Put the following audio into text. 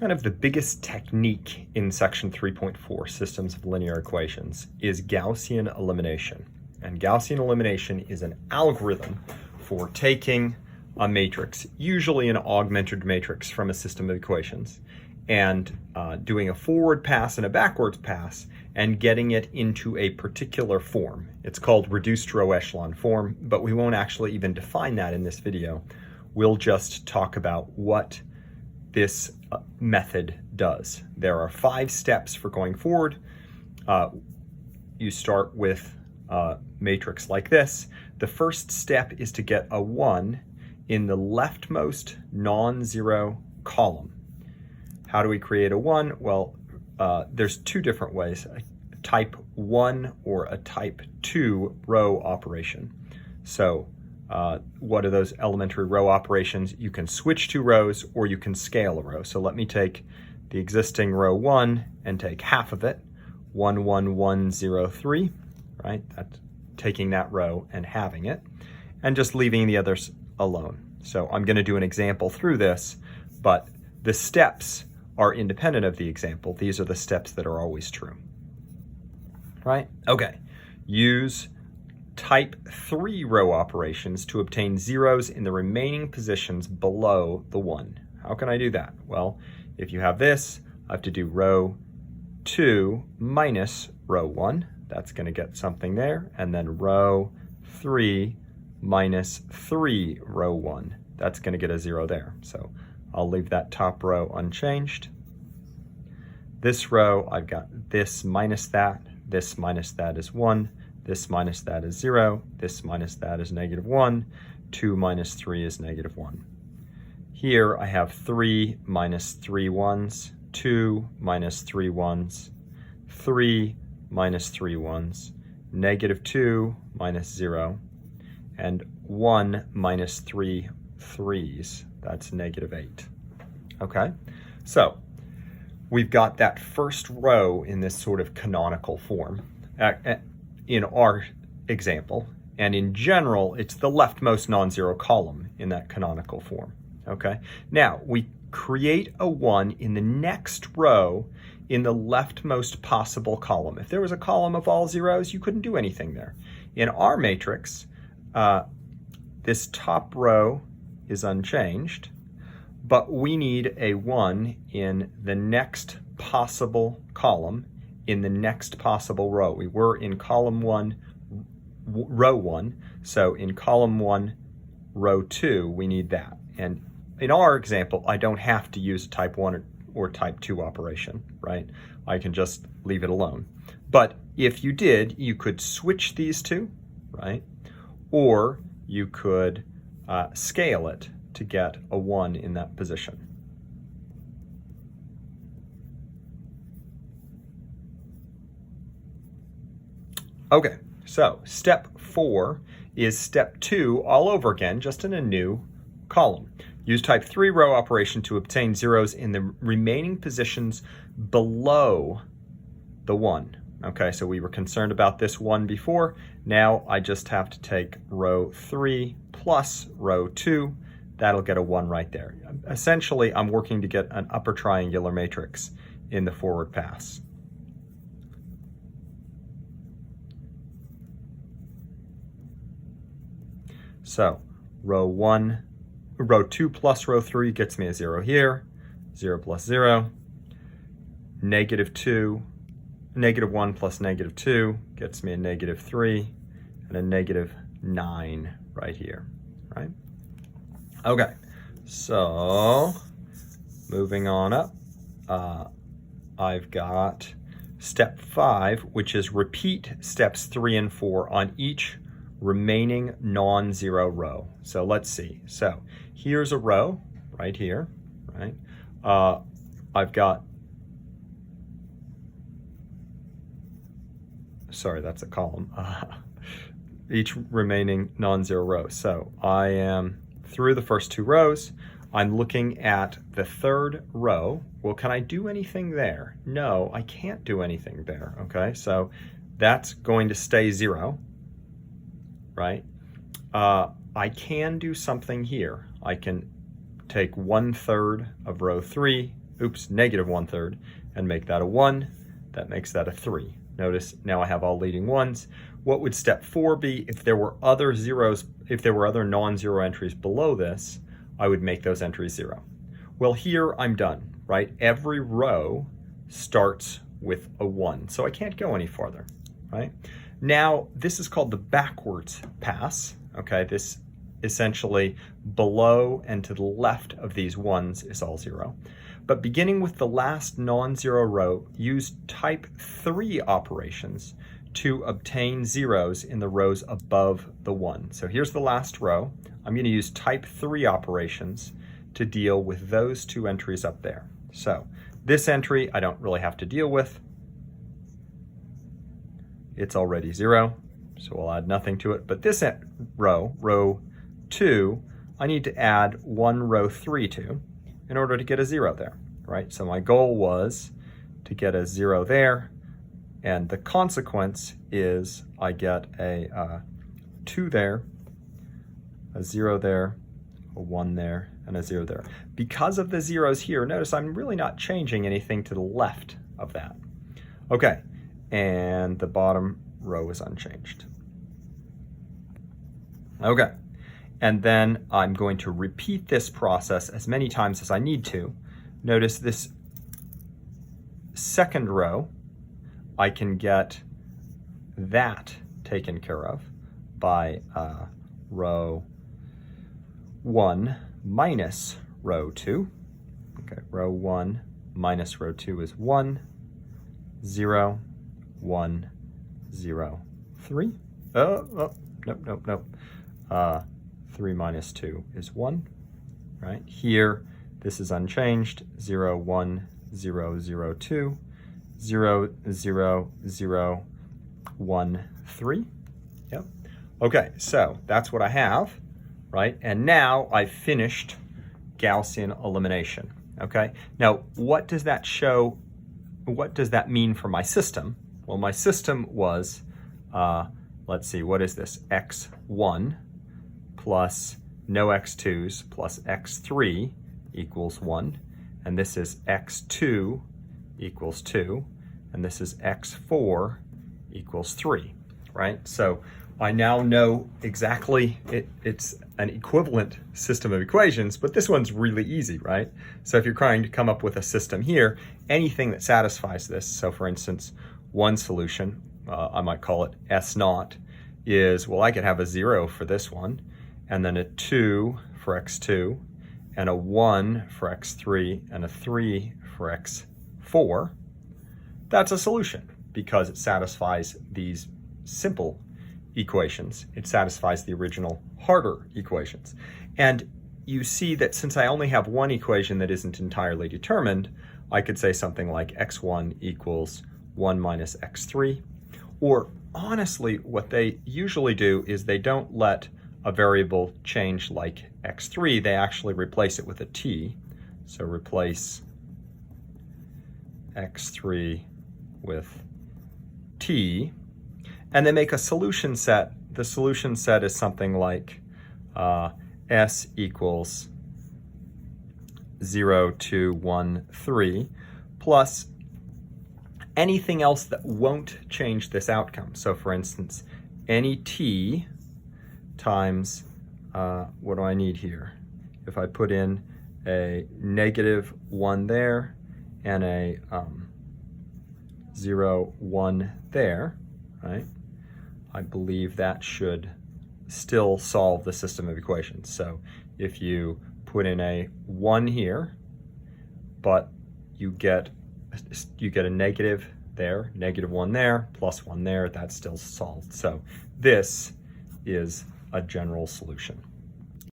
kind of the biggest technique in section 3.4, systems of linear equations, is Gaussian elimination. And Gaussian elimination is an algorithm for taking a matrix, usually an augmented matrix from a system of equations, and doing a forward pass and a backwards pass and getting it into a particular form. It's called reduced row echelon form, but we won't actually even define that in this video. We'll just talk about what this method does. There are 5 steps for going forward. You start with a matrix like this. The first step is to get a 1 in the leftmost non-zero column. How do we create a 1? Well, there's 2 different ways, a type 1 or a type 2 row operation. So what are those elementary row operations? You can switch 2 rows or you can scale a row. So let me take the existing row 1 and take half of it, 1, 1, 1, 0, 3, right? That's taking that row and halving it, and just leaving the others alone. So I'm going to do an example through this, but the steps are independent of the example. These are the steps that are always true, right? Okay, use type 3 row operations to obtain zeros in the remaining positions below the 1. How can I do that? Well, if you have this, I have to do row 2 minus row 1. That's going to get something there. And then row 3 minus 3 row 1. That's going to get a 0 there. So I'll leave that top row unchanged. This row, I've got this minus that is 1, this minus that is 0, this minus that is -1, 2 minus 3 is -1. Here I have 3 minus 3 ones, 2 minus 3 ones, 3 minus 3 ones, -2 minus 0, and 1 minus 3 threes. That's -8. Okay, so we've got that first row in this sort of canonical form in our example, and in general it's the leftmost non-zero column in that canonical form. Okay, now we create a 1 in the next row in the leftmost possible column. If there was a column of all zeros, you couldn't do anything there. In our matrix, this top row is unchanged, but we need a 1 in the next possible column in the next possible row. We were in column 1, row 1, so in column 1, row 2, we need that. And in our example, I don't have to use a type 1 or type 2 operation, right? I can just leave it alone. But if you did, you could switch these two, right? Or you could scale it to get a 1 in that position. Okay, so step 4 is step 2 all over again, just in a new column. Use type 3 row operation to obtain zeros in the remaining positions below the 1. Okay, so we were concerned about this 1 before. Now I just have to take row 3 plus row 2. That'll get a 1 right there. Essentially, I'm working to get an upper triangular matrix in the forward pass. So row 2 plus row 3 gets me a 0 here, 0 plus 0, -2, -1 plus -2 gets me a -3, and a -9 right here, right? Okay, so moving on up, I've got step 5, which is repeat steps 3 and 4 on each remaining non-zero row. So let's see. So here's a row right here, right? I've got, sorry, that's a column. Each remaining non-zero row. So I am through the first 2 rows. I'm looking at the third row. Well, can I do anything there? No, I can't do anything there, okay? So that's going to stay 0, right? I can do something here. I can take 1/3 of row 3 negative 1/3, and make that a 1. That makes that a 3. Notice now I have all leading 1s. What would step 4 be? If there were other zeros, if there were other non-zero entries below this, I would make those entries 0. Well, here I'm done, right? Every row starts with a 1, so I can't go any farther, right? Now, this is called the backwards pass, okay? This essentially below and to the left of these 1s is all 0. But beginning with the last non-zero row, use type 3 operations to obtain zeros in the rows above the 1. So here's the last row. I'm going to use type 3 operations to deal with those 2 entries up there. So this entry I don't really have to deal with. It's already 0, so we'll add nothing to it. But this row, row 2, I need to add 1 row 3 to in order to get a 0 there, right? So my goal was to get a 0 there, and the consequence is I get a 2 there, a 0 there, a 1 there, and a 0 there. Because of the zeros here, notice I'm really not changing anything to the left of that. Okay, and the bottom row is unchanged. Okay, and then I'm going to repeat this process as many times as I need to. Notice this second row, I can get that taken care of by row 1 minus row 2. Okay, row 1 minus row 2 is 1, 0, 1, 0, 3. Nope. 3 minus 2 is 1, right? Here, this is unchanged, 0, 1, 0, 0, 2, 0, 0, 0, 1, 3. Yep. Okay, so that's what I have, right? And now I've finished Gaussian elimination, okay? Now, what does that show? What does that mean for my system? Well, my system was, let's see, what is this? x1 plus no x2s plus x3 equals 1. And this is x2 equals 2. And this is x4 equals 3, right? So I now know exactly, it's an equivalent system of equations, but this one's really easy, right? So if you're trying to come up with a system here, anything that satisfies this, so for instance, one solution, I might call it S0, is, well, I could have a 0 for this one, and then a 2 for x2, and a 1 for x3, and a 3 for x4. That's a solution because it satisfies these simple equations. It satisfies the original harder equations. And you see that since I only have one equation that isn't entirely determined, I could say something like x1 equals 1 minus x3. Or honestly, what they usually do is they don't let a variable change like x3, they actually replace it with a t. So replace x3 with t, and they make a solution set. The solution set is something like s equals 0, 2, 1, 3, plus anything else that won't change this outcome. So for instance, any t times, what do I need here? If I put in a negative 1 there and a 0, 1 there, right? I believe that should still solve the system of equations. So if you put in a 1 here, but you get a negative there, negative 1 there, plus 1 there, that's still solved. So this is a general solution.